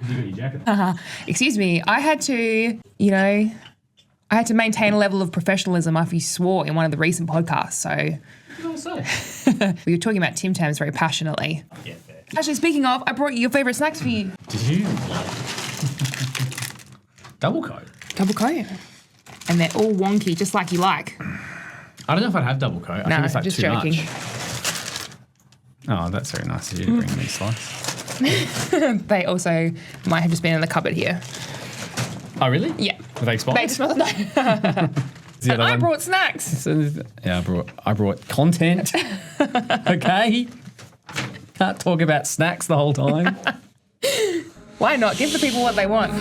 You got your jacket. Excuse me. I had to maintain a level of professionalism after you swore in one of the recent podcasts. So What did I say? we were talking about Tim Tams very passionately. Yeah, fair. Actually, speaking of, I brought you your favourite snacks for you. Did you? Double coat. Double coat. And they're all wonky, just like you like. I don't know if I'd have double coat. I think it's like just too joking. much. Oh, that's very nice of you to bring me a slice. They also might have just been in the cupboard here. Oh, really? Yeah. Were they expired? They just smell And I brought snacks. Yeah, I brought content. Okay. Can't talk about snacks the whole time. Why not? Give the people what they want.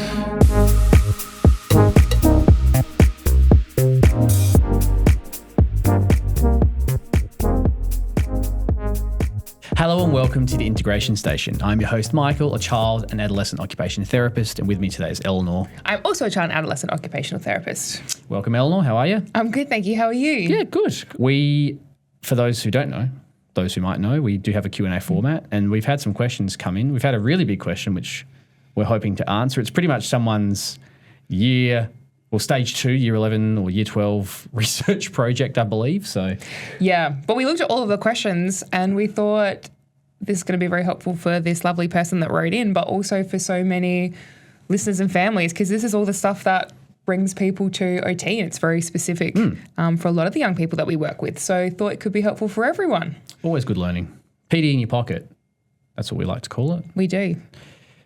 Hello and welcome to the Integration Station. I'm your host, Michael, a child and adolescent occupational therapist, and with me today is Eleanor. I'm also a child and adolescent occupational therapist. Welcome, Eleanor. How are you? I'm good, thank you. How are you? Yeah, good. We, for those who don't know, those who might know, we do have a Q&A format, and we've had some questions come in. We've had a really big question, which we're hoping to answer. It's pretty much someone's stage 2, year 11 or year 12 research project, I believe. So Yeah, but we looked at all of the questions and we thought this is going to be very helpful for this lovely person that wrote in, but also for so many listeners and families, because this is all the stuff that brings people to OT, and it's very specific for a lot of the young people that we work with. So I thought it could be helpful for everyone. always good learning. PD in your pocket. That's what we like to call it. We do.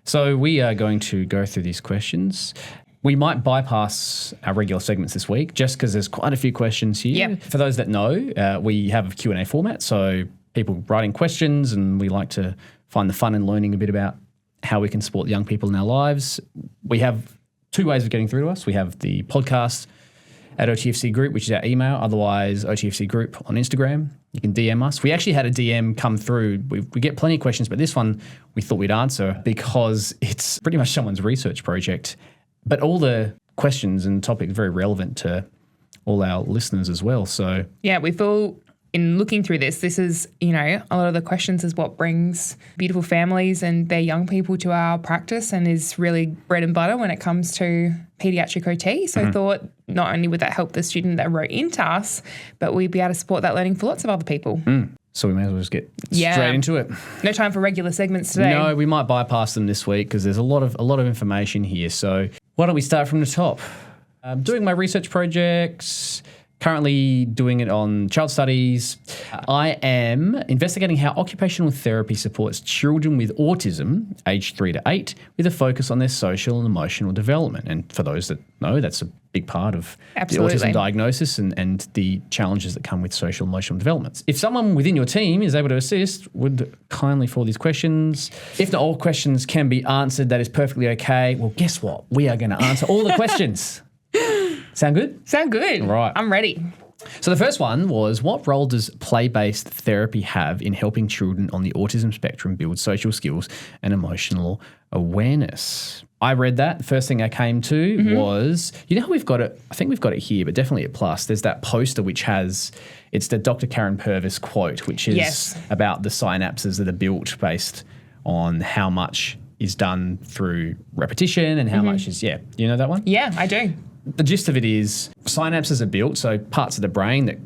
So we are going to go through these questions. We might bypass our regular segments this week just because there's quite a few questions here. Yep. For those that know, we have a Q&A format, so people writing questions, and we like to find the fun in learning a bit about how we can support young people in our lives. We have two ways of getting through to us. We have the podcast at OTFC Group, which is our email, otherwise OTFC Group on Instagram. You can DM us. We actually had a DM come through. We get plenty of questions, but this one we thought we'd answer because it's pretty much someone's research project. But all the questions and topics are very relevant to all our listeners as well. So Yeah, we feel in looking through this is, a lot of the questions is what brings beautiful families and their young people to our practice and is really bread and butter when it comes to paediatric OT. So I thought not only would that help the student that wrote into us, but we'd be able to support that learning for lots of other people. So we may as well just get straight into it. No time for regular segments today. No, we might bypass them this week because there's a lot of information here. So why don't we start from the top? I'm doing my research projects, currently doing it on child studies. I am investigating how occupational therapy supports children with autism, aged 3 to 8, with a focus on their social and emotional development. And for those that know, that's a big part of Absolutely. the autism diagnosis and the challenges that come with social and emotional developments. If someone within your team is able to assist, would kindly forward these questions. If not all questions can be answered, that is perfectly okay. Well, guess what? We are going to answer all the questions. Sound good? Sound good. Right. I'm ready. So the first one was, what role does play-based therapy have in helping children on the autism spectrum build social skills and emotional awareness? I read that. The first thing I came to was, how we've got it, I think we've got it here, but definitely at Plus, there's that poster which has, it's the Dr. Karen Purvis quote, which is about the synapses that are built based on how much is done through repetition and how much is, you know that one? Yeah, I do. The gist of it is synapses are built, so parts of the brain that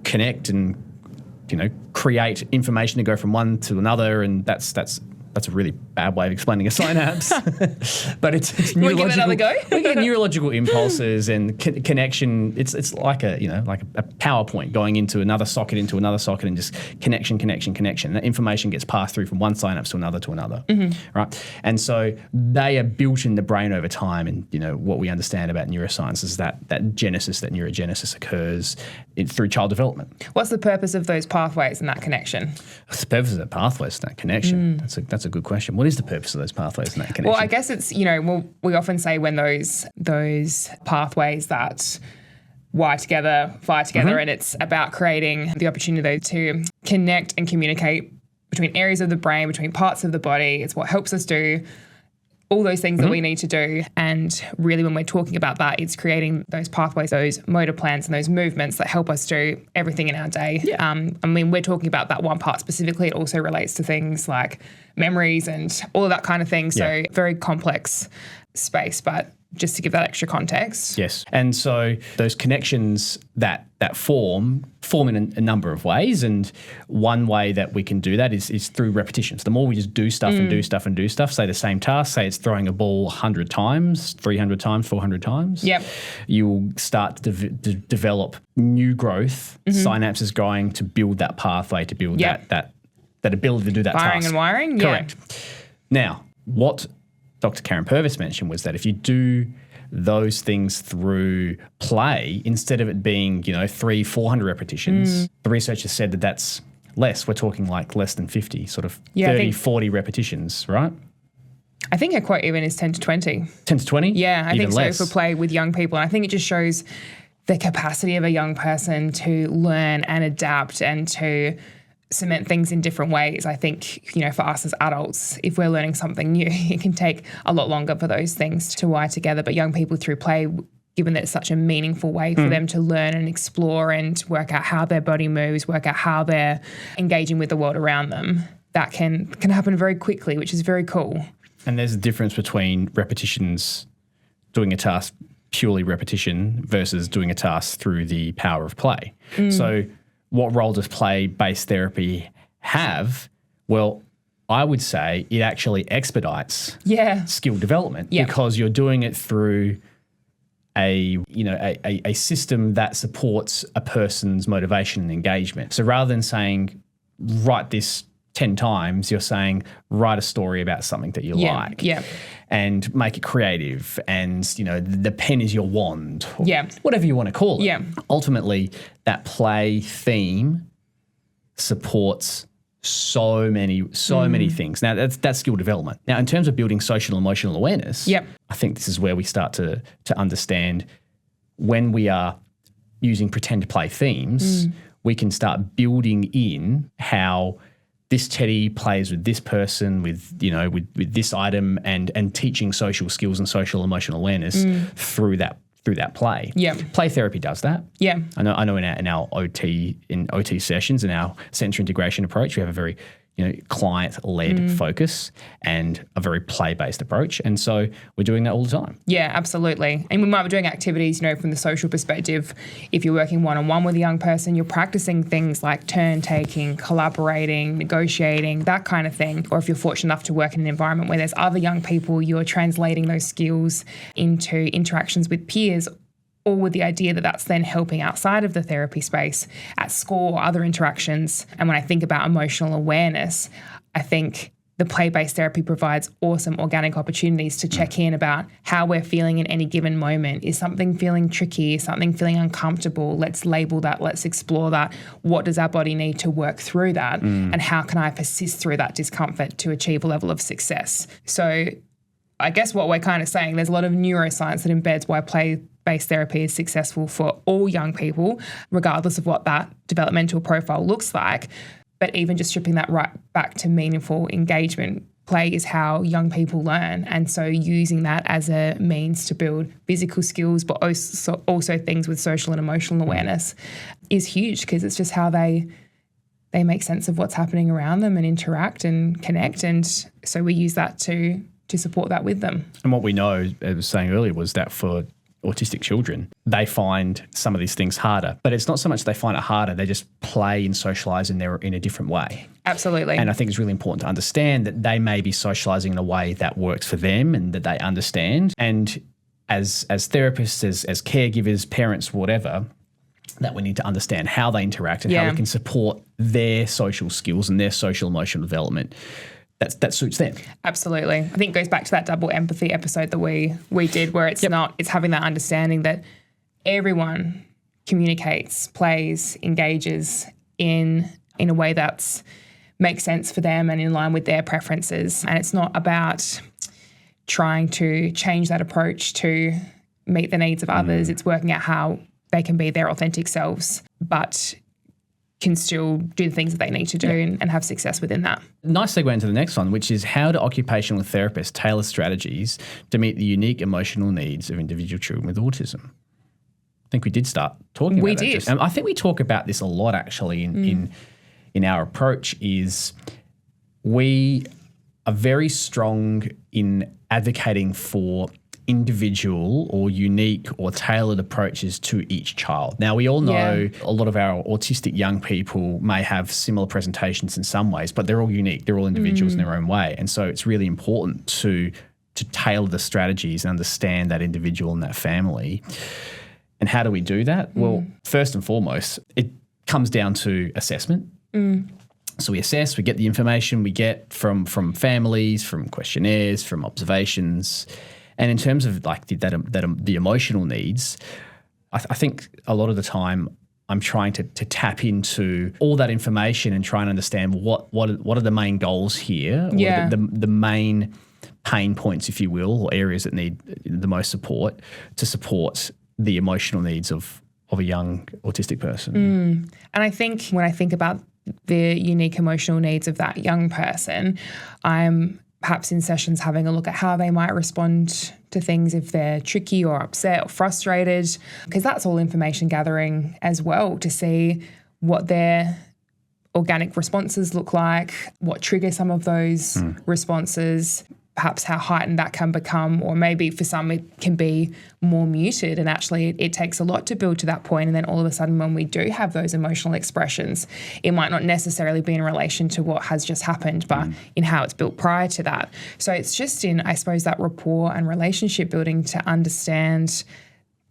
connect and, create information to go from one to another, and that's a really bad way of explaining a synapse. But it's You want to give it another go? We get neurological impulses and connection. It's like a PowerPoint going into another socket, and just connection. That information gets passed through from one synapse to another, right? And so they are built in the brain over time. And what we understand about neuroscience is that neurogenesis occurs through child development. What's the purpose of those pathways and that connection? What's the purpose of the pathways and that connection? That's a good question. What is the purpose of those pathways and that connection? Well, I guess it's, we often say when those pathways that fire together, and it's about creating the opportunity to connect and communicate between areas of the brain, between parts of the body. It's what helps us do all those things that we need to do. And really, when we're talking about that, it's creating those pathways, those motor plans and those movements that help us do everything in our day. Yeah. I mean, we're talking about that one part specifically. It also relates to things like memories and all of that kind of thing. So very complex space, but just to give that extra context. Yes. And so those connections that form in a number of ways. And one way that we can do that is through repetitions. The more we just do stuff and do stuff and do stuff, say the same task, say it's throwing a ball 100 times, 300 times, 400 times, you'll start to develop new growth, synapses going to build that pathway, to build that ability to do that Firing task. and wiring, Correct. Now, what Dr. Karen Purvis mentioned was that if you do those things through play, instead of it being, 300-400 repetitions, the researchers said that that's less. We're talking like less than 50, sort of 30-40 repetitions, right? I think her quote even is 10 to 20. 10 to 20? Yeah, I even think less. so for play with young people. And I think it just shows the capacity of a young person to learn and adapt and to cement things in different ways. I think, for us as adults, if we're learning something new, it can take a lot longer for those things to wire together. But young people through play, given that it's such a meaningful way for them to learn and explore and work out how their body moves, work out how they're engaging with the world around them, that can happen very quickly, which is very cool. And there's a difference between repetitions, doing a task purely repetition versus doing a task through the power of play. So what role does play-based therapy have? Well, I would say it actually expedites skill development because you're doing it through a system that supports a person's motivation and engagement. So rather than saying, write this 10 times, you're saying, write a story about something that you like. And make it creative. And, the pen is your wand. Or whatever you want to call it. Ultimately, that play theme supports so many things. Now, that's skill development. Now, in terms of building social and emotional awareness, I think this is where we start to understand when we are using pretend play themes, we can start building in how this teddy plays with this person, with this item, and teaching social skills and social emotional awareness through that play. Play therapy does that. I know in our OT sessions, in our centre integration approach, we have a very client-led focus and a very play-based approach. And so we're doing that all the time. Yeah, absolutely. And we might be doing activities, from the social perspective. If you're working one-on-one with a young person, you're practicing things like turn-taking, collaborating, negotiating, that kind of thing. Or if you're fortunate enough to work in an environment where there's other young people, you're translating those skills into interactions with peers, all with the idea that that's then helping outside of the therapy space at school or other interactions. And when I think about emotional awareness, I think the play-based therapy provides awesome organic opportunities to check in about how we're feeling in any given moment. Is something feeling tricky? Is something feeling uncomfortable? Let's label that. Let's explore that. What does our body need to work through that? And how can I persist through that discomfort to achieve a level of success? So I guess what we're kind of saying, there's a lot of neuroscience that embeds why play-based therapy is successful for all young people, regardless of what that developmental profile looks like. But even just stripping that right back to meaningful engagement, play is how young people learn. And so using that as a means to build physical skills, but also things with social and emotional awareness is huge, because it's just how they make sense of what's happening around them and interact and connect. And so we use that to support that with them. And what we know, as I was saying earlier, was that for autistic children, they find some of these things harder. But it's not so much they find it harder, they just play and socialise in a different way. Absolutely. And I think it's really important to understand that they may be socialising in a way that works for them and that they understand. And as therapists, as caregivers, parents, whatever, that we need to understand how they interact and how we can support their social skills and their social emotional development that suits them. Absolutely. I think it goes back to that double empathy episode that we did, where it's it's having that understanding that everyone communicates, plays, engages in a way that's makes sense for them and in line with their preferences. And it's not about trying to change that approach to meet the needs of others. It's working out how they can be their authentic selves, but can still do the things that they need to do and have success within that. Nice segue into the next one, which is how do occupational therapists tailor strategies to meet the unique emotional needs of individual children with autism? I think we did start talking about that. We did. And I think we talk about this a lot actually in our approach is we are very strong in advocating for individual or unique or tailored approaches to each child. Now, we all know a lot of our autistic young people may have similar presentations in some ways, but they're all unique. They're all individuals in their own way. And so it's really important to tailor the strategies and understand that individual and that family. And how do we do that? Well, first and foremost, it comes down to assessment. So we assess, we get the information we get from families, from questionnaires, from observations. And in terms of like the emotional needs, I think a lot of the time I'm trying to tap into all that information and try and understand what are the main goals here, what are the main pain points, if you will, or areas that need the most support to support the emotional needs of a young autistic person. And I think when I think about the unique emotional needs of that young person, I'm perhaps in sessions having a look at how they might respond to things if they're tricky or upset or frustrated, because that's all information gathering as well to see what their organic responses look like, what triggers some of those responses, perhaps how heightened that can become, or maybe for some it can be more muted and actually it takes a lot to build to that point. And then all of a sudden when we do have those emotional expressions, it might not necessarily be in relation to what has just happened, but in how it's built prior to that. So it's just in, I suppose, that rapport and relationship building to understand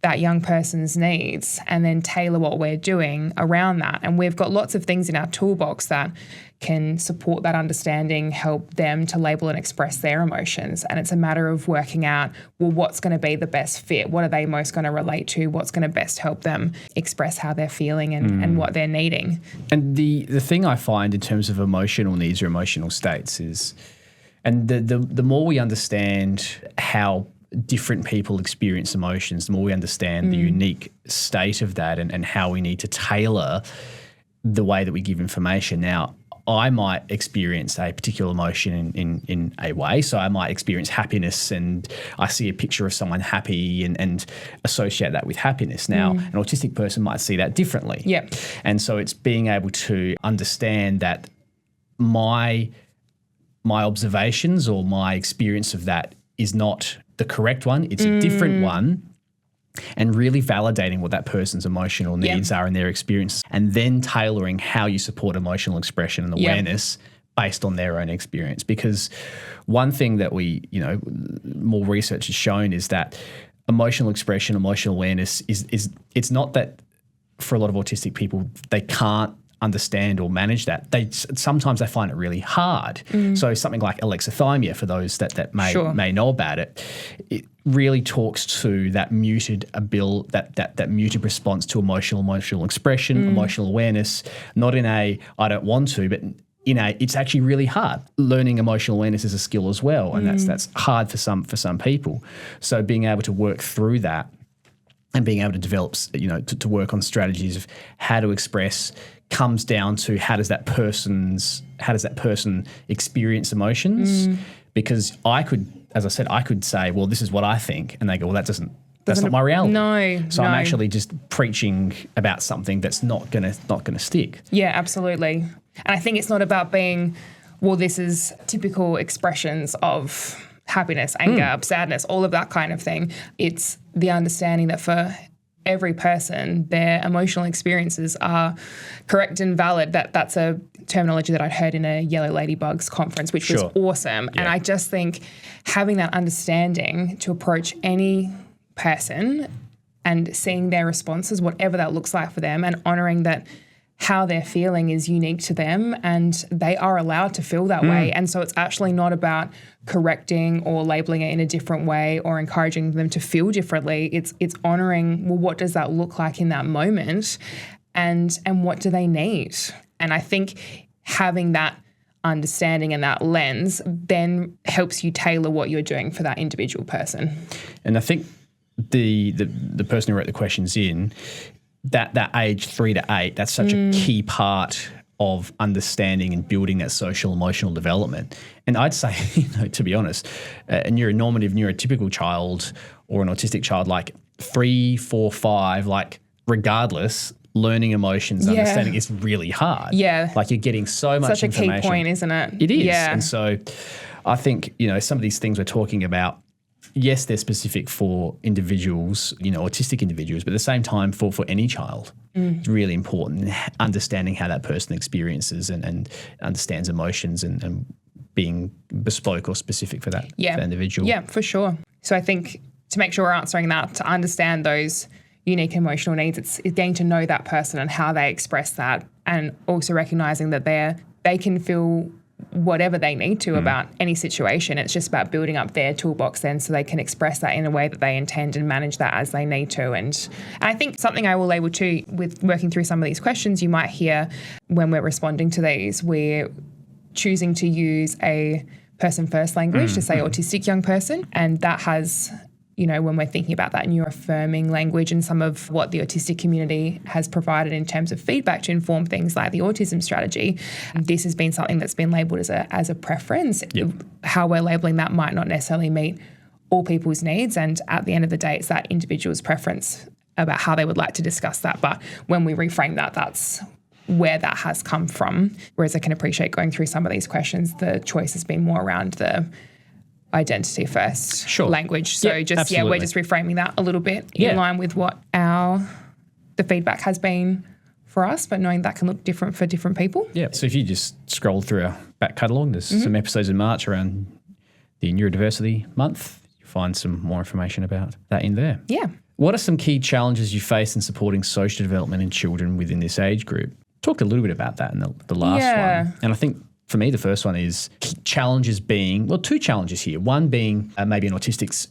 that young person's needs and then tailor what we're doing around that. And we've got lots of things in our toolbox that can support that understanding, help them to label and express their emotions. And it's a matter of working out, well, what's going to be the best fit? What are they most going to relate to? What's going to best help them express how they're feeling and what they're needing? And the thing I find in terms of emotional needs or emotional states is, and the more we understand how different people experience emotions, the more we understand the unique state of that and how we need to tailor the way that we give information. Now, I might experience a particular emotion in a way. So I might experience happiness and I see a picture of someone happy and associate that with happiness. Now, an autistic person might see that differently. Yep. And so it's being able to understand that my observations or my experience of that is not the correct one. It's a different one. And really validating what that person's emotional needs are in their experience, and then tailoring how you support emotional expression and awareness based on their own experience. Because one thing that more research has shown is that emotional expression, emotional awareness is it's not that for a lot of autistic people they can't understand or manage that. Sometimes they find it really hard. So something like alexithymia, for those that may know about it, it really talks to that muted that muted response to emotional expression, emotional awareness, not in a I don't want to, but in a it's actually really hard. Learning emotional awareness is a skill as well, and that's hard for some people. So being able to work through that and being able to develop, to work on strategies of how to express comes down to how does that person experience emotions? Because I could, as I said, I could say, well, this is what I think, and they go, well, that's not my reality. No. So I'm actually just preaching about something that's not gonna stick. Yeah, absolutely. And I think it's not about being, well, this is typical expressions of happiness, anger, sadness, all of that kind of thing. It's the understanding that for every person, their emotional experiences are correct and valid. That's a terminology that I'd heard in a Yellow Ladybugs conference, which was awesome. Yeah. And I just think having that understanding to approach any person and seeing their responses, whatever that looks like for them, and honouring that how they're feeling is unique to them and they are allowed to feel that way. And so it's actually not about correcting or labeling it in a different way or encouraging them to feel differently. It's honouring, well, what does that look like in that moment and what do they need? And I think having that understanding and that lens then helps you tailor what you're doing for that individual person. And I think the person who wrote the questions in that age 3 to 8, that's such a key part of understanding and building that social emotional development. And I'd say, to be honest, a neuronormative, neurotypical child or an autistic child, like 3, 4, 5, like regardless, learning emotions, understanding is really hard. Yeah. Like you're getting so much Such a information. key point, isn't it? It is. Yeah. And so I think, some of these things we're talking about, yes, they're specific for individuals, autistic individuals, but at the same time for any child. It's really important understanding how that person experiences and understands emotions and being bespoke or specific for that individual. Yeah, for sure. So I think to make sure we're answering that, to understand those unique emotional needs, it's getting to know that person and how they express that, and also recognizing that they can feel whatever they need to about any situation. It's just about building up their toolbox then so they can express that in a way that they intend and manage that as they need to. And I think something I will label too with working through some of these questions, you might hear when we're responding to these, we're choosing to use a person first language to say autistic young person. And that has, when we're thinking about that neuroaffirming language and some of what the autistic community has provided in terms of feedback to inform things like the autism strategy, this has been something that's been labelled as a preference. Yep. How we're labelling that might not necessarily meet all people's needs. And at the end of the day, it's that individual's preference about how they would like to discuss that. But when we reframe that, that's where that has come from. Whereas I can appreciate going through some of these questions, the choice has been more around the identity first language. So we're just reframing that a little bit in line with what the feedback has been for us, but knowing that can look different for different people. Yeah. So if you just scroll through our back catalogue, there's some episodes in March around the Neurodiversity Month. You'll find some more information about that in there. Yeah. What are some key challenges you face in supporting social development in children within this age group? Talked a little bit about that in the last one. And I think for me, the first one is challenges being, two challenges here. One being maybe an autistic's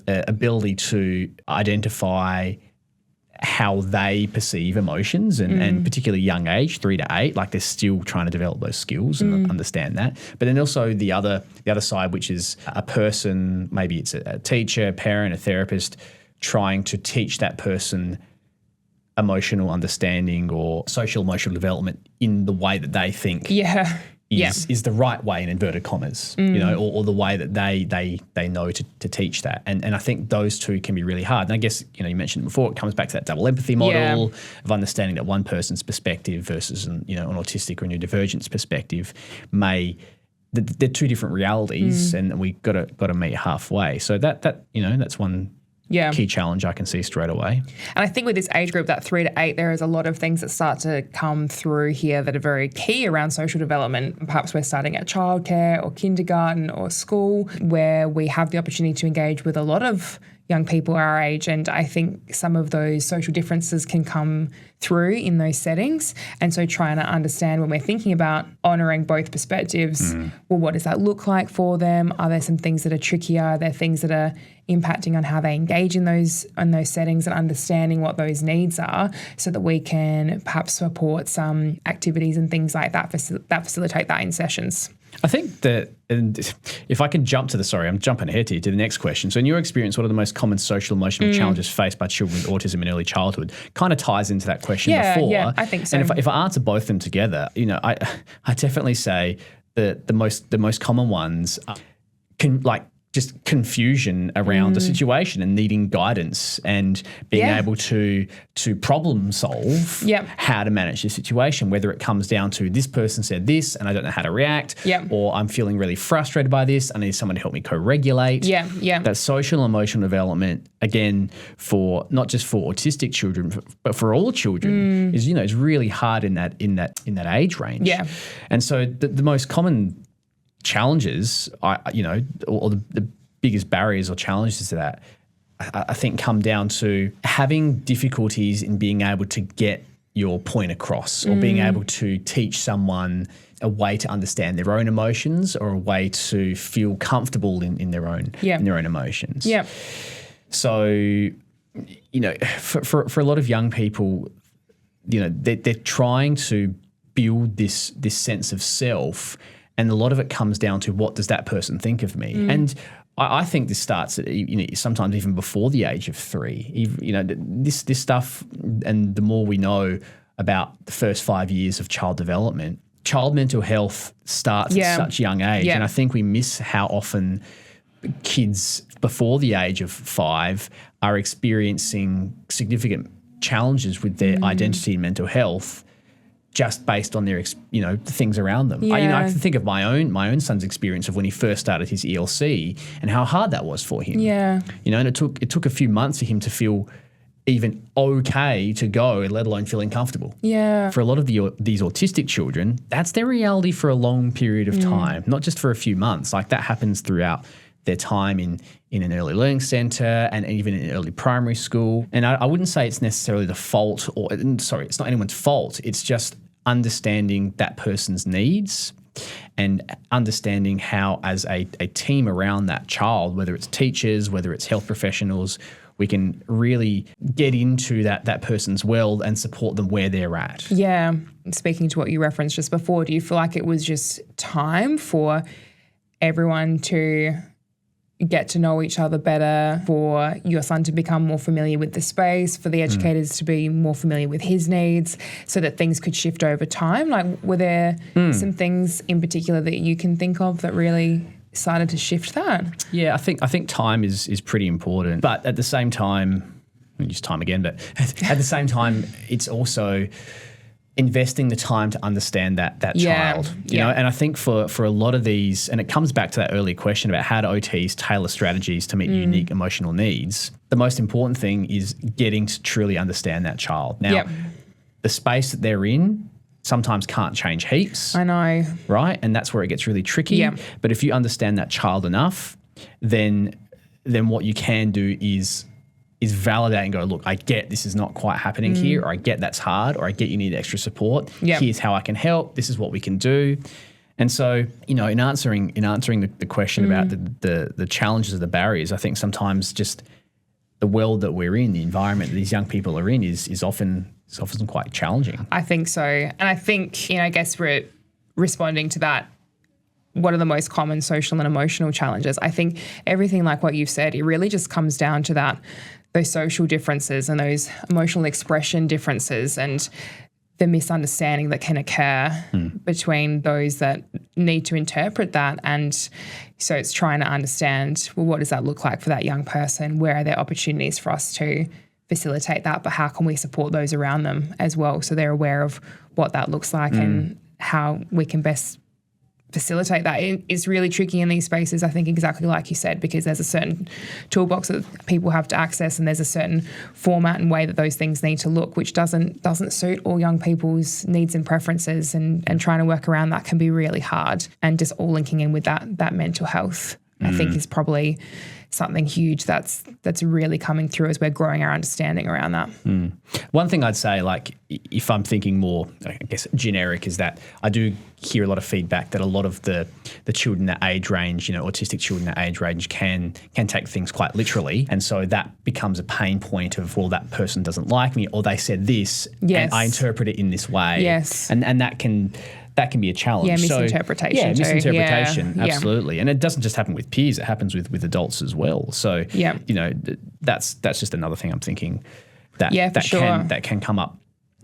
ability to identify how they perceive emotions and particularly young age, 3 to 8, like they're still trying to develop those skills and understand that. But then also the other side, which is a person, maybe it's a teacher, a parent, a therapist, trying to teach that person emotional understanding or social emotional development in the way that they think is the right way, in inverted commas, or the way that they know to teach that. And I think those two can be really hard. And I guess, you mentioned it before, it comes back to that double empathy model of understanding that one person's perspective versus an autistic or neurodivergent's perspective they're two different realities and we got to meet halfway. So that's one key challenge I can see straight away. And I think with this age group, that 3 to 8, there is a lot of things that start to come through here that are very key around social development. Perhaps we're starting at childcare or kindergarten or school, where we have the opportunity to engage with a lot of young people our age. And I think some of those social differences can come through in those settings. And so trying to understand when we're thinking about honouring both perspectives, well, what does that look like for them? Are there some things that are trickier? Are there things that are impacting on how they engage in those settings, and understanding what those needs are so that we can perhaps support some activities and things like that that facilitate that in sessions. I think that, and if I can I'm jumping ahead to the next question. So in your experience, what are the most common social emotional challenges faced by children with autism in early childhood? Kind of ties into that question before. Yeah, I think so. And if I answer both of them together, I definitely say that the most common ones are just confusion around the situation and needing guidance and being able to problem solve how to manage the situation, whether it comes down to this person said this and I don't know how to react, or I'm feeling really frustrated by this, I need someone to help me co-regulate. That social emotional development, again, for not just for autistic children, but for all children is really hard in that age range. And so the most common challenges, or the biggest barriers or challenges to that, I think come down to having difficulties in being able to get your point across, or being able to teach someone a way to understand their own emotions, or a way to feel comfortable in their own emotions. So, for a lot of young people, they're trying to build this sense of self. And a lot of it comes down to, what does that person think of me? And I think this starts at, sometimes even before the age of 3. This stuff, and the more we know about the first 5 years of child development, child mental health starts at such a young age. And I think we miss how often kids before the age of 5 are experiencing significant challenges with their identity and mental health, just based on their, the things around them. I can think of my own son's experience of when he first started his ELC and how hard that was for him. Yeah. And it took a few months for him to feel even okay to go, let alone feeling comfortable. Yeah. For a lot of these autistic children, that's their reality for a long period of time, not just for a few months. Like, that happens throughout their time in an early learning centre and even in early primary school. And I wouldn't say it's necessarily the fault it's not anyone's fault. It's just understanding that person's needs and understanding how, as a team around that child, whether it's teachers, whether it's health professionals, we can really get into that person's world and support them where they're at. Yeah. Speaking to what you referenced just before, do you feel like it was just time for everyone to get to know each other better, for your son to become more familiar with the space, for the educators to be more familiar with his needs, so that things could shift over time? Like, were there some things in particular that you can think of that really started to shift that? Yeah, I think time is pretty important. But at the same time, I'll use time again, but at the same time, it's also investing the time to understand that child, you know. And I think for a lot of these, and it comes back to that earlier question about how do OTs tailor strategies to meet unique emotional needs. The most important thing is getting to truly understand that child. Now, the space that they're in sometimes can't change heaps. I know. Right? And that's where it gets really tricky. Yeah. But if you understand that child enough, then what you can do is validate and go, look, I get this is not quite happening here, or I get that's hard, or I get you need extra support. Here's how I can help. This is what we can do. And so, in answering the question about the challenges of the barriers, I think sometimes just the world that we're in, the environment that these young people are in is often quite challenging. I think so. And I think, I guess we're responding to that. What are the most common social and emotional challenges? I think everything like what you've said, it really just comes down to those social differences and those emotional expression differences and the misunderstanding that can occur between those that need to interpret that. And so it's trying to understand, well, what does that look like for that young person? Where are there opportunities for us to facilitate that? But how can we support those around them as well, so they're aware of what that looks like and how we can best facilitate that? It's really tricky in these spaces, I think, exactly like you said, because there's a certain toolbox that people have to access, and there's a certain format and way that those things need to look, which doesn't suit all young people's needs and preferences, and trying to work around that can be really hard. And just all linking in with that mental health, I think, is probably something huge that's really coming through as we're growing our understanding around that. One thing I'd say, like, if I'm thinking more, I guess, generic, is that I do hear a lot of feedback that a lot of the children that age range, autistic children that age range can take things quite literally. And so that becomes a pain point of, well, that person doesn't like me, or they said this and I interpret it in this way. Yes. And that can be a challenge. Yeah, misinterpretation. Misinterpretation, Yeah. absolutely. And it doesn't just happen with peers, it happens with adults as well. So, that's just another thing I'm thinking that can come up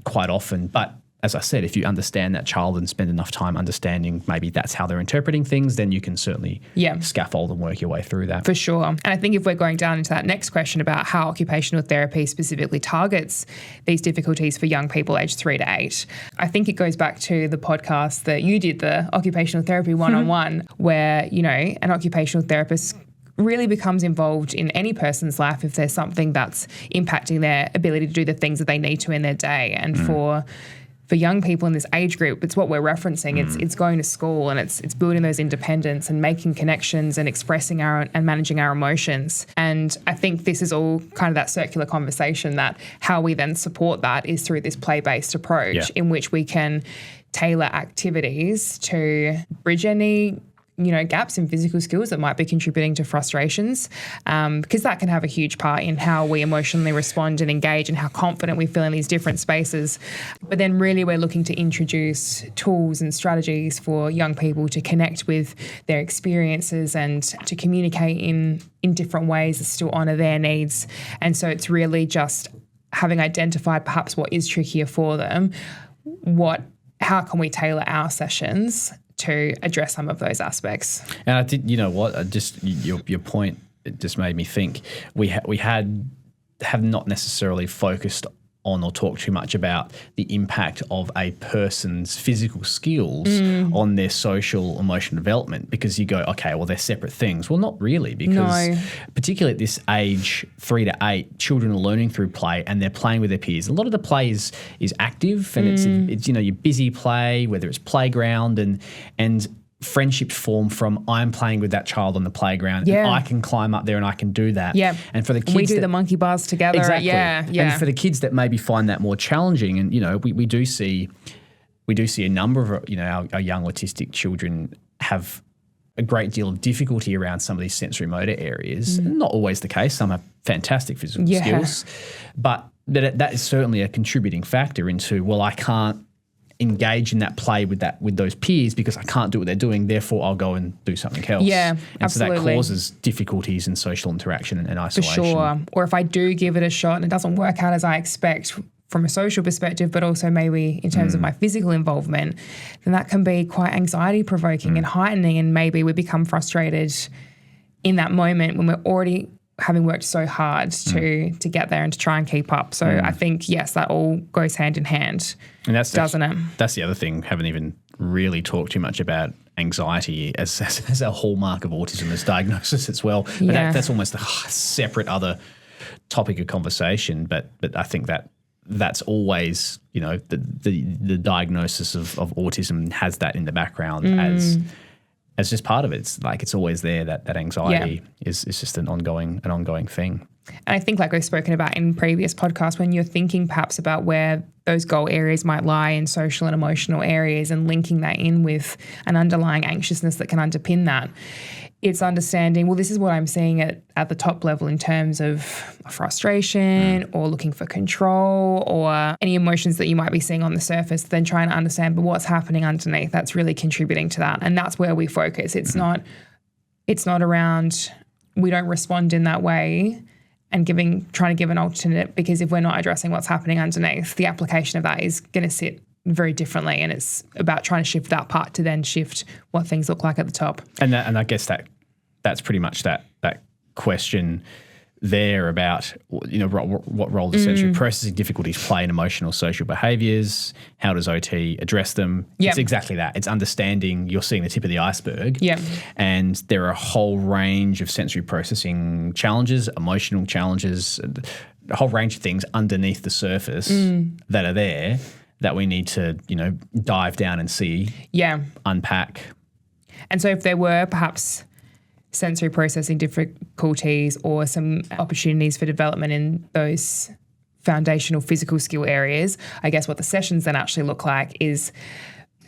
quite often. But as I said, if you understand that child and spend enough time understanding maybe that's how they're interpreting things, then you can certainly scaffold and work your way through that. For sure. And I think if we're going down into that next question about how occupational therapy specifically targets these difficulties for young people aged 3 to 8, I think it goes back to the podcast that you did, the occupational therapy one-on-one, where, an occupational therapist really becomes involved in any person's life if there's something that's impacting their ability to do the things that they need to in their day. And for young people in this age group, it's what we're referencing. It's going to school, and it's building those independence and making connections and expressing and managing our emotions. And I think this is all kind of that circular conversation, that how we then support that is through this play-based approach in which we can tailor activities to bridge any gaps in physical skills that might be contributing to frustrations, because that can have a huge part in how we emotionally respond and engage and how confident we feel in these different spaces. But then really we're looking to introduce tools and strategies for young people to connect with their experiences and to communicate in different ways that still honour their needs. And so it's really just having identified perhaps what is trickier for them, how can we tailor our sessions to address some of those aspects. And I did, your point, it just made me think we have not necessarily focused on or talked too much about the impact of a person's physical skills on their social emotional development, because you go, okay, well, they're separate things. Well, not really, because particularly at this age, 3 to 8, children are learning through play and they're playing with their peers. A lot of the play is active and it's your busy play, whether it's playground and friendships form from I'm playing with that child on the playground and I can climb up there and I can do that. Yeah. And for the kids we do the monkey bars together. Exactly. Yeah. And for the kids that maybe find that more challenging, and we do see a number of our young autistic children have a great deal of difficulty around some of these sensory motor areas. Not always the case. Some have fantastic physical skills, but that is certainly a contributing factor into, well, I can't engage in that play with those peers because I can't do what they're doing, therefore I'll go and do something else. Yeah, and absolutely. So that causes difficulties in social interaction and isolation. For sure. Or if I do give it a shot and it doesn't work out as I expect from a social perspective, but also maybe in terms of my physical involvement, then that can be quite anxiety provoking and heightening, and maybe we become frustrated in that moment when we're already having worked so hard to get there and to try and keep up. So I think, yes, that all goes hand in hand, and doesn't it? That's the other thing. Haven't even really talked too much about anxiety as a hallmark of autism as diagnosis as well. But that's almost a separate other topic of conversation. But I think that's always, the diagnosis of autism has that in the background as just part of it. It's like it's always there, that anxiety is just an ongoing thing. And I think, like we've spoken about in previous podcasts, when you're thinking perhaps about where those goal areas might lie in social and emotional areas and linking that in with an underlying anxiousness that can underpin that, it's understanding, well, this is what I'm seeing at the top level in terms of frustration or looking for control or any emotions that you might be seeing on the surface, then trying to understand, but what's happening underneath that's really contributing to that. And that's where we focus. It's not around we don't respond in that way and trying to give an alternate, because if we're not addressing what's happening underneath, the application of that is going to sit very differently, and it's about trying to shift that part to then shift what things look like at the top. And I guess that's pretty much that question there about what role does sensory processing difficulties play in emotional social behaviours? How does OT address them? Yep. It's exactly that. It's understanding you're seeing the tip of the iceberg. Yep. And there are a whole range of sensory processing challenges, emotional challenges, a whole range of things underneath the surface that are there that we need to, dive down and see, unpack. And so if there were perhaps sensory processing difficulties or some opportunities for development in those foundational physical skill areas, I guess what the sessions then actually look like is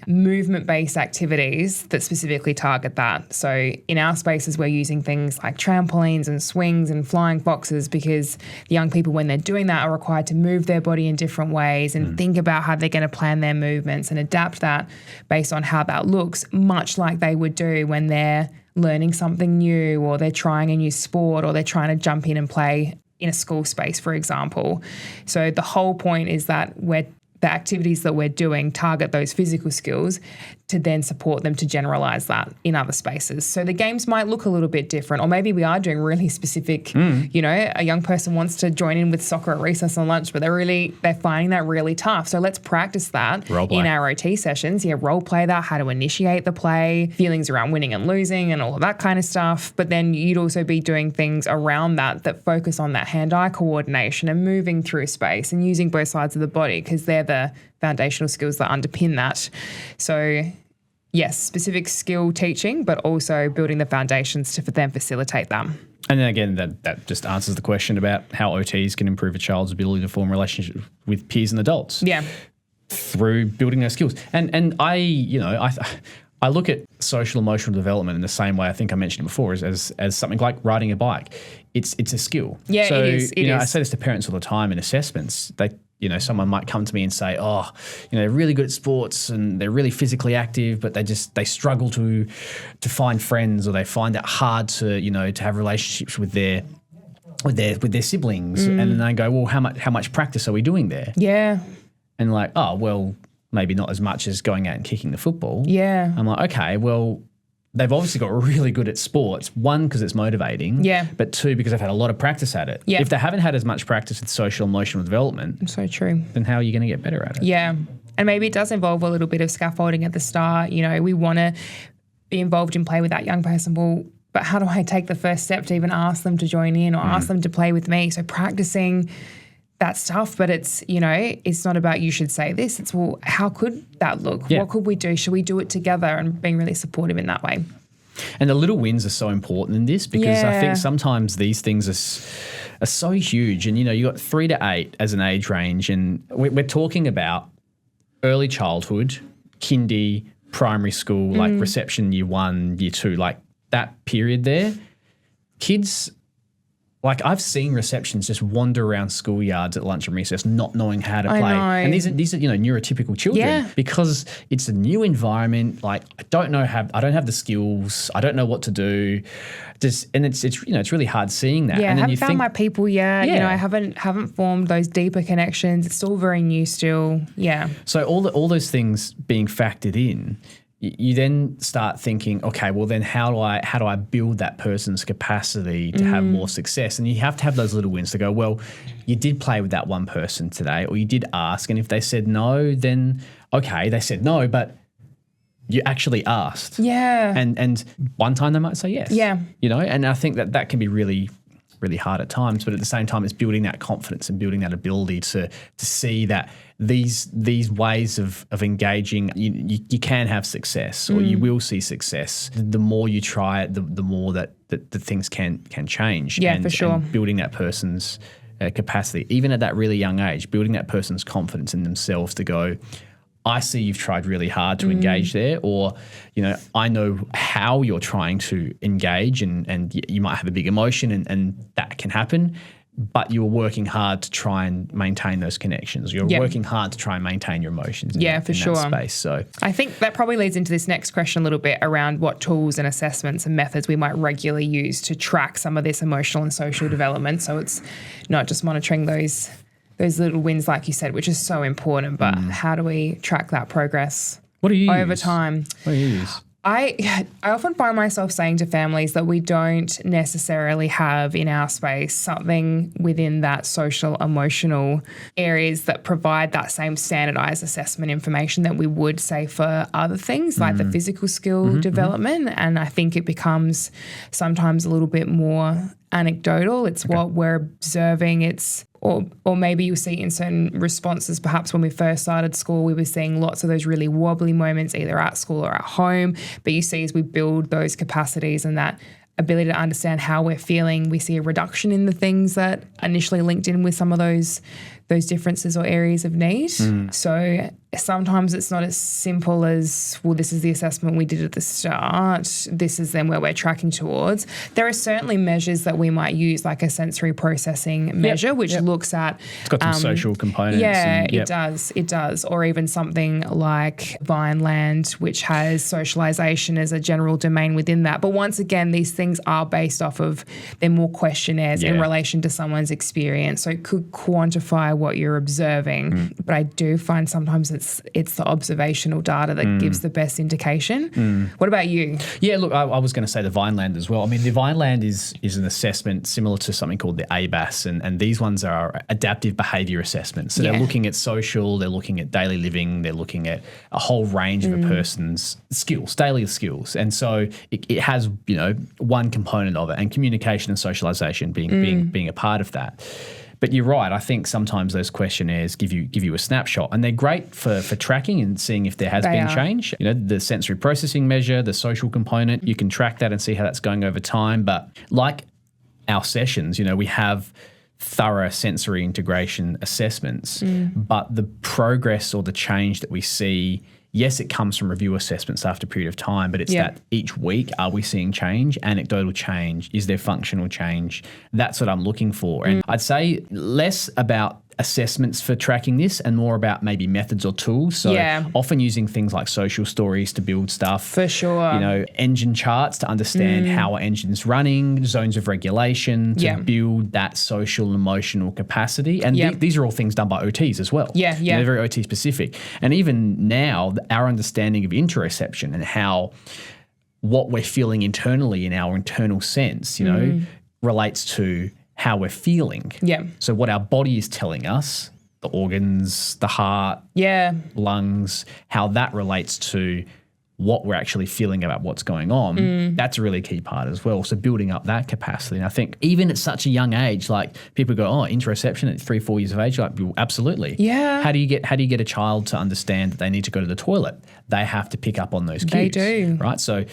movement-based activities that specifically target that. So in our spaces, we're using things like trampolines and swings and flying foxes, because the young people, when they're doing that, are required to move their body in different ways and think about how they're going to plan their movements and adapt that based on how that looks, much like they would do when they're learning something new, or they're trying a new sport, or they're trying to jump in and play in a school space, for example. So the whole point is that the activities that we're doing target those physical skills to then support them to generalize that in other spaces. So the games might look a little bit different, or maybe we are doing really specific, a young person wants to join in with soccer at recess and lunch, but they're finding that really tough. So let's practice that in our OT sessions. Role play that, how to initiate the play, feelings around winning and losing and all of that kind of stuff. But then you'd also be doing things around that focus on that hand-eye coordination and moving through space and using both sides of the body, because they're the foundational skills that underpin that. So yes, specific skill teaching, but also building the foundations to then facilitate them. And then again, that just answers the question about how OTs can improve a child's ability to form relationships with peers and adults. Yeah. Through building those skills. And I I look at social emotional development in the same way I think I mentioned before as something like riding a bike. It's a skill. Yeah, so, it is. I say this to parents all the time in assessments. Someone might come to me and say, they're really good at sports and they're really physically active, but they struggle to find friends, or they find it hard to have relationships with their siblings. And then they go, well, how much practice are we doing there? Yeah. And like, maybe not as much as going out and kicking the football. Yeah. I'm like, okay, well, they've obviously got really good at sports. One, because it's motivating. Yeah. But two, because they've had a lot of practice at it. Yeah. If they haven't had as much practice with social emotional development, So true. then how are you going to get better at it? Yeah. And maybe it does involve a little bit of scaffolding at the start. We want to be involved in play with that young person. Well, but how do I take the first step to even ask them to join in or ask them to play with me? So practicing that stuff, but it's not about you should say this. It's, well, how could that look? Yeah. What could we do? Should we do it together? And being really supportive in that way. And the little wins are so important in this, because I Yeah. think sometimes these things are so huge. And, you got 3 to 8 as an age range, and we're talking about early childhood, kindy, primary school, like reception year 1, year 2, like that period there. Kids, like I've seen receptions just wander around schoolyards at lunch and recess not knowing how to play. know. And these are neurotypical children, Yeah. because it's a new environment. Like I don't have the skills. I don't know what to do. It's really hard seeing that. Yeah, and I then haven't found my people yet. Yeah. I haven't formed those deeper connections. It's still very new still. Yeah. So all those things being factored in, you then start thinking, okay, well then how do I build that person's capacity to have more success? And you have to have those little wins to go, well, you did play with that one person today, or you did ask, and if they said no, then okay, they said no, but you actually asked. Yeah. And one time they might say yes. Yeah. And I think that can be really, really hard at times, but at the same time it's building that confidence and building that ability to see that these ways of engaging, you can have success, or you will see success. The more you try it, the more that things can change. Yeah, for sure. And building that person's capacity, even at that really young age, building that person's confidence in themselves to go, I see you've tried really hard to engage there, or, I know how you're trying to engage, and you might have a big emotion and that can happen, but you're working hard to try and maintain those connections. You're working hard to try and maintain your emotions in that space. So I think that probably leads into this next question a little bit around what tools and assessments and methods we might regularly use to track some of this emotional and social development. So it's not just monitoring those little wins, like you said, which is so important, but how do we track that progress over time? What do you use? I often find myself saying to families that we don't necessarily have in our space something within that social, emotional areas that provide that same standardized assessment information that we would say for other things like the physical skill development. And I think it becomes sometimes a little bit more anecdotal. It's what we're observing. Or maybe you'll see in certain responses, perhaps when we first started school, we were seeing lots of those really wobbly moments either at school or at home. But you see as we build those capacities and that ability to understand how we're feeling, we see a reduction in the things that initially linked in with some of those differences or areas of need. So sometimes it's not as simple as, well, this is the assessment we did at the start. This is then where we're tracking towards. There are certainly measures that we might use, like a sensory processing measure, which looks at... It's got some social components. Yeah, it does. It does. Or even something like Vineland, which has socialization as a general domain within that. But once again, these things are based off of, they're more questionnaires in relation to someone's experience. So it could quantify what you're observing. But I do find sometimes it's the observational data that gives the best indication. What about you? Yeah, look, I was going to say the Vineland as well. I mean, the Vineland is an assessment similar to something called the ABAS, and these ones are adaptive behaviour assessments. So they're looking at social, they're looking at daily living, they're looking at a whole range of a person's skills, daily skills. And so it has, one component of it, and communication and socialisation being a part of that. But you're right. I think sometimes those questionnaires give you a snapshot, and they're great for tracking and seeing if there has been change. The sensory processing measure, the social component, you can track that and see how that's going over time. But like our sessions, we have thorough sensory integration assessments, but the progress or the change that we see yes, it comes from review assessments after a period of time, but it's that each week, are we seeing change, anecdotal change? Is there functional change? That's what I'm looking for. And I'd say less about assessments for tracking this and more about maybe methods or tools. So often using things like social stories to build stuff. For sure. You know, engine charts to understand how our engine's running, zones of regulation to build that social and emotional capacity. And these are all things done by OTs as well. Yeah, yeah. They're very OT specific. And even now, our understanding of interoception and how what we're feeling internally in our internal sense, you know, relates to how we're feeling. Yeah. So what our body is telling us, the organs, the heart, lungs, how that relates to what we're actually feeling about what's going on, that's a really key part as well. So building up that capacity. And I think even at such a young age, like people go, oh, interoception at 3-4 years of age, like well, absolutely. Yeah. How do you get a child to understand that they need to go to the toilet? They have to pick up on those cues. They do. Right? So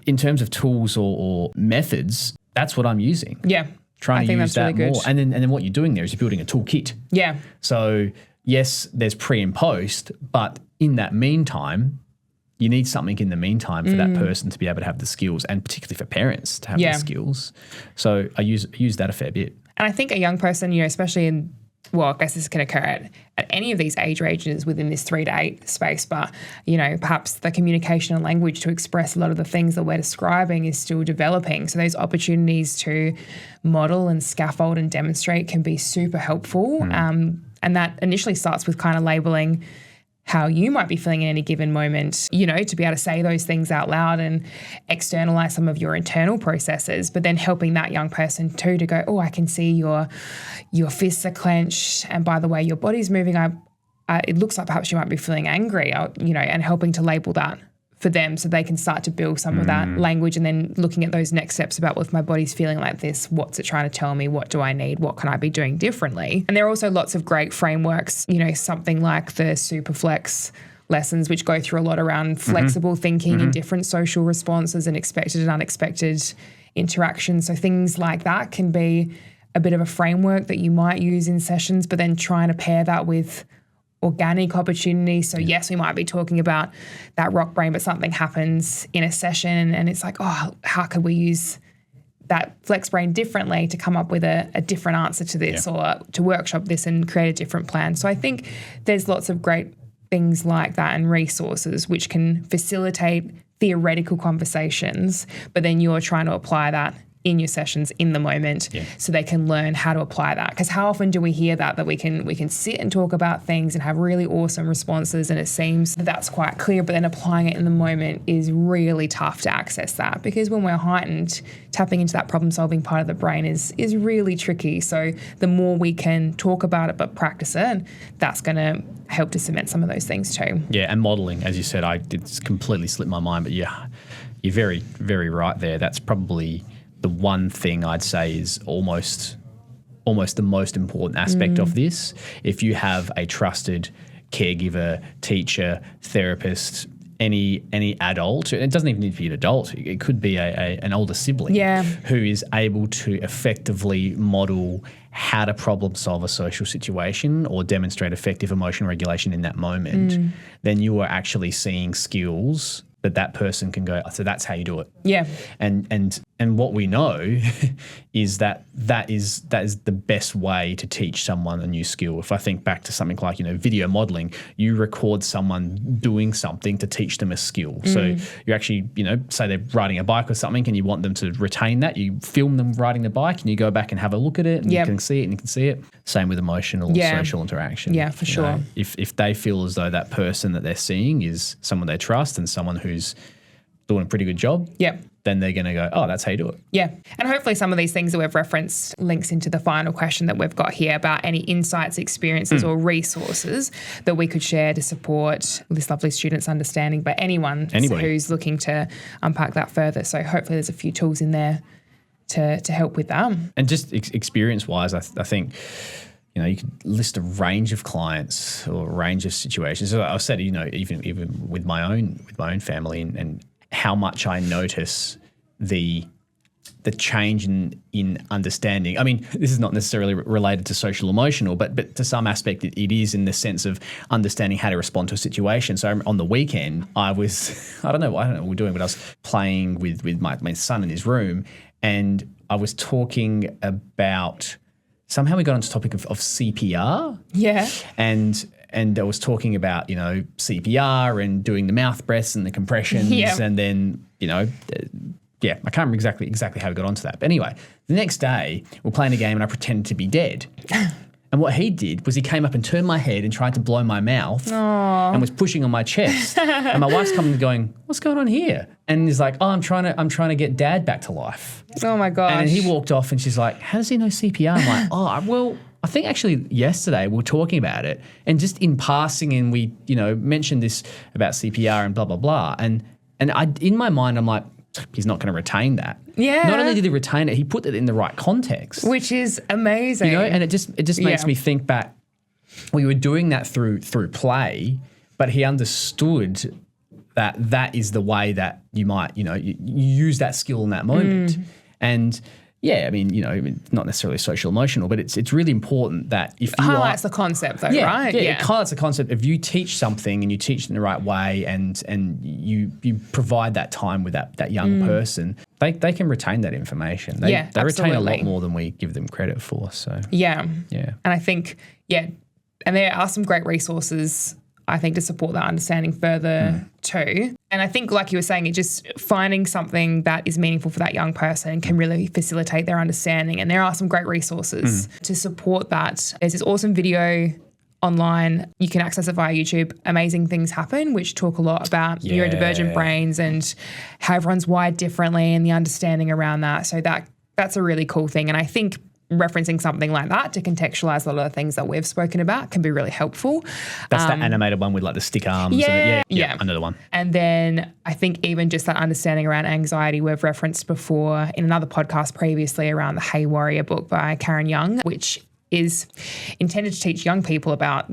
in terms of tools or methods, that's what I'm using. Yeah. Trying to use that really more. And then what you're doing there is you're building a toolkit. Yeah. So yes, there's pre and post, but in that meantime, you need something in the meantime for that person to be able to have the skills, and particularly for parents to have the skills. So I use that a fair bit. And I think a young person, you know, especially in, well, I guess this can occur at any of these age ranges within this 3 to 8 space, but, you know, perhaps the communication and language to express a lot of the things that we're describing is still developing. So those opportunities to model and scaffold and demonstrate can be super helpful. And that initially starts with kind of labeling how you might be feeling in any given moment, you know, to be able to say those things out loud and externalize some of your internal processes, but then helping that young person too to go, oh, I can see your fists are clenched, and by the way your body's moving, it looks like perhaps you might be feeling angry, you know, and helping to label that for them so they can start to build some of that language, and then looking at those next steps about, well, if my body's feeling like this, what's it trying to tell me? What do I need? What can I be doing differently? And there are also lots of great frameworks, you know, something like the Superflex lessons, which go through a lot around flexible thinking and different social responses and expected and unexpected interactions. So things like that can be a bit of a framework that you might use in sessions, but then trying to pair that with organic opportunities. So yes, we might be talking about that rock brain, but something happens in a session and it's like, oh, how could we use that flex brain differently to come up with a different answer to this or to workshop this and create a different plan. So I think there's lots of great things like that and resources which can facilitate theoretical conversations, but then you're trying to apply that in your sessions in the moment so they can learn how to apply that. Because how often do we hear that we can sit and talk about things and have really awesome responses and it seems that's quite clear, but then applying it in the moment is really tough to access that, because when we're heightened, tapping into that problem solving part of the brain is really tricky. So the more we can talk about it but practice it, that's going to help to cement some of those things too. Yeah, and modelling, as you said, it's completely slipped my mind, but yeah, you're very, very right there. That's probably the one thing I'd say is almost the most important aspect of this. If you have a trusted caregiver, teacher, therapist, any adult, it doesn't even need to be an adult, it could be an older sibling who is able to effectively model how to problem solve a social situation or demonstrate effective emotional regulation in that moment, then you are actually seeing skills that person can go, so that's how you do it. Yeah. And what we know is that is the best way to teach someone a new skill. If I think back to something like, video modeling, you record someone doing something to teach them a skill. So you actually, say they're riding a bike or something and you want them to retain that, you film them riding the bike and you go back and have a look at it and you can see it and you can see it. Same with emotional or social interaction. Yeah, for sure. If they feel as though that person that they're seeing is someone they trust and someone who's doing a pretty good job, then they're going to go, oh, that's how you do it. Yeah. And hopefully some of these things that we've referenced links into the final question that we've got here about any insights, experiences or resources that we could share to support this lovely student's understanding, but anybody who's looking to unpack that further. So hopefully there's a few tools in there to help with that. And just experience-wise, I think, you could list a range of clients or a range of situations. So I said, even with my own family and how much I notice the the change in understanding. I mean, this is not necessarily related to social emotional, but to some aspect it is, in the sense of understanding how to respond to a situation. So on the weekend, I don't know what we're doing, but I was playing with my son in his room, and I was talking about, somehow we got onto the topic of CPR. Yeah. And I was talking about, CPR and doing the mouth breaths and the compressions, and then, I can't remember exactly how we got onto that. But anyway, the next day we're playing a game and I pretended to be dead. And what he did was he came up and turned my head and tried to blow my mouth and was pushing on my chest. And my wife's coming and going, "What's going on here?" And he's like, "Oh, I'm trying to get Dad back to life." Oh my gosh. And then he walked off and she's like, "How does he know CPR?" I'm like, "Oh, well, I think actually yesterday we were talking about it, and just in passing, and we, mentioned this about CPR and blah, blah, blah." And in my mind, I'm like, he's not going to retain that. Yeah. Not only did he retain it, he put it in the right context. Which is amazing. And it just makes me think back. We were doing that through play, but he understood that is the way that you might, you use that skill in that moment. And yeah, I mean, not necessarily social emotional, but it's really important that if you highlights the concept though, right? Yeah, it highlights the concept. If you teach something and you teach it in the right way, and you provide that time with that young person, they can retain that information. They retain a lot more than we give them credit for. So yeah. And I think and there are some great resources, I think, to support that understanding further too. And I think, like you were saying, it just finding something that is meaningful for that young person can really facilitate their understanding. And there are some great resources to support that. There's this awesome video online. You can access it via YouTube. Amazing Things Happen, which talk a lot about neurodivergent brains and how everyone's wired differently and the understanding around that. So that's a really cool thing. And I think referencing something like that to contextualize a lot of the things that we've spoken about can be really helpful. That's that animated one with like the stick arms. Yeah, another one. And then I think even just that understanding around anxiety we've referenced before in another podcast previously around the Hey Warrior book by Karen Young, which is intended to teach young people about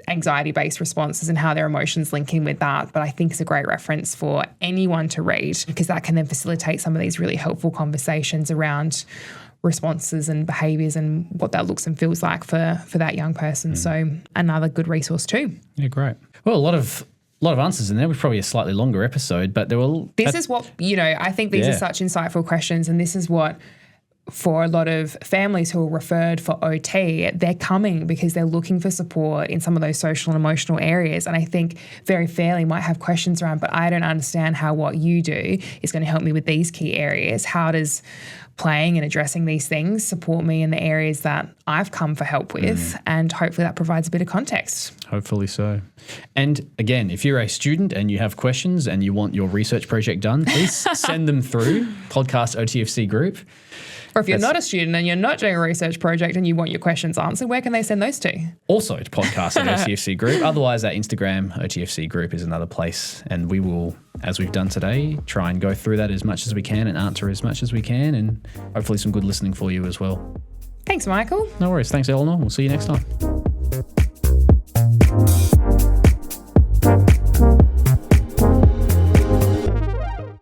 anxiety-based responses and how their emotions link in with that. But I think it's a great reference for anyone to read, because that can then facilitate some of these really helpful conversations around responses and behaviours and what that looks and feels like for that young person. So another good resource too. Yeah, great. Well, a lot of answers in there. It was probably a slightly longer episode, but there were... This is what, I think these are such insightful questions, and this is what, for a lot of families who are referred for OT, they're coming because they're looking for support in some of those social and emotional areas. And I think very fairly might have questions around, but I don't understand how what you do is going to help me with these key areas. How does playing and addressing these things support me in the areas that I've come for help with? And hopefully that provides a bit of context. Hopefully so. And again, if you're a student and you have questions and you want your research project done, please send them through Podcast OTFC Group. Or if you're not a student and you're not doing a research project and you want your questions answered, where can they send those to? Also to Podcast at OTFC Group. Otherwise, our Instagram, OTFC Group, is another place. And we will, as we've done today, try and go through that as much as we can and answer as much as we can, and hopefully some good listening for you as well. Thanks, Michael. No worries. Thanks, Eleanor. We'll see you next time.